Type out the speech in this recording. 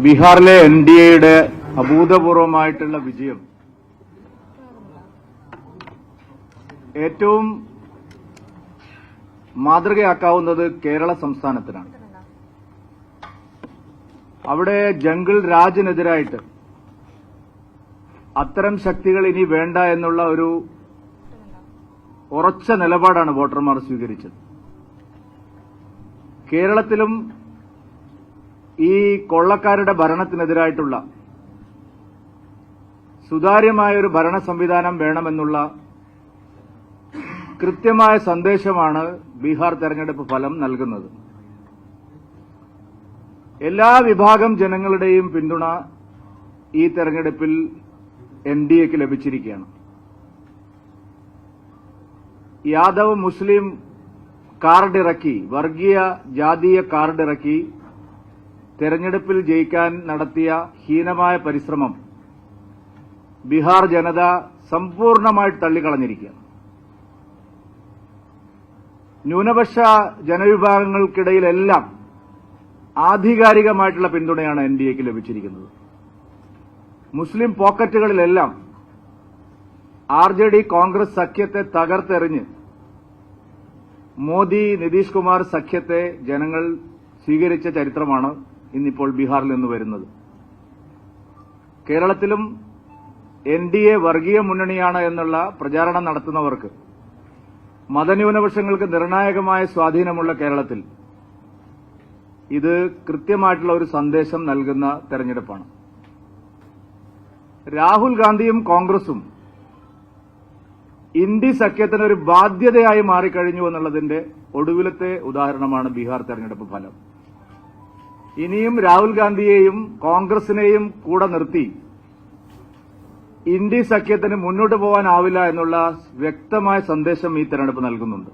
ബീഹാറിലെ എൻഡിഎയുടെ അഭൂതപൂർവമായിട്ടുള്ള വിജയം ഏറ്റവും മാതൃകയാക്കാവുന്നത് കേരള സംസ്ഥാനത്തിനാണ്. അവിടെ ജംഗിൾ രാജിനെതിരായിട്ട് അത്തരം ശക്തികൾ ഇനി വേണ്ട എന്നുള്ള ഒരു ഉറച്ച നിലപാടാണ് വോട്ടർമാർ സ്വീകരിച്ചത്. കേരളത്തിലും ഈ കൊള്ളക്കാരുടെ ഭരണത്തിനെതിരായിട്ടുള്ള സുതാര്യമായ ഒരു ഭരണ സംവിധാനം വേണമെന്നുള്ള കൃത്യമായ സന്ദേശമാണ് ബീഹാർ തെരഞ്ഞെടുപ്പ് ഫലം നൽകുന്നത്. എല്ലാ വിഭാഗം ജനങ്ങളുടെയും പിന്തുണ ഈ തെരഞ്ഞെടുപ്പിൽ എൻഡിഎക്ക് ലഭിച്ചിരിക്കുകയാണ്. യാദവ് മുസ്ലിം കാർഡിറക്കി, വർഗീയ ജാതീയ കാർഡിറക്കി തെരഞ്ഞെടുപ്പിൽ ജയിക്കാൻ നടത്തിയ ഹീനമായ പരിശ്രമം ബീഹാർ ജനത സമ്പൂർണമായിട്ട് തള്ളിക്കളഞ്ഞിരിക്കുകയാണ്. ന്യൂനപക്ഷ ജനവിഭാഗങ്ങൾക്കിടയിലെല്ലാം ആധികാരികമായിട്ടുള്ള പിന്തുണയാണ് എൻഡിഎക്ക് ലഭിച്ചിരിക്കുന്നത്. മുസ്ലിം പോക്കറ്റുകളിലെല്ലാം ആർജെഡി കോൺഗ്രസ് സഖ്യത്തെ തകർത്തെറിഞ്ഞ് മോദി നിതീഷ് കുമാർ സഖ്യത്തെ ജനങ്ങൾ സ്വീകരിച്ച ചരിത്രമാണ് ഇന്നിപ്പോൾ ബീഹാറിൽ നിന്ന് വരുന്നത്. കേരളത്തിലും എൻഡിഎ വർഗീയ മുന്നണിയാണ് എന്നുള്ള പ്രചാരണം നടത്തുന്നവർക്ക് മതന്യൂനപക്ഷങ്ങൾക്ക് നിർണായകമായ സ്വാധീനമുള്ള കേരളത്തിൽ ഇത് കൃത്യമായിട്ടുള്ള ഒരു സന്ദേശം നൽകുന്ന തെരഞ്ഞെടുപ്പാണ്. രാഹുൽ ഗാന്ധിയും കോൺഗ്രസും ഇന്ത്യ സഖ്യത്തിന് ഒരു ബാധ്യതയായി മാറിക്കഴിഞ്ഞു എന്നുള്ളതിന്റെ ഒടുവിലത്തെ ഉദാഹരണമാണ് ബീഹാർ തെരഞ്ഞെടുപ്പ് ഫലം. ഇനിയും രാഹുൽ ഗാന്ധിയെയും കോൺഗ്രസിനെയും കൂടെ നിർത്തി ഇന്ത്യ സഖ്യത്തിന് മുന്നോട്ട് പോകാനാവില്ല എന്നുള്ള വ്യക്തമായ സന്ദേശം ഈ തെരഞ്ഞെടുപ്പ് നൽകുന്നുണ്ട്.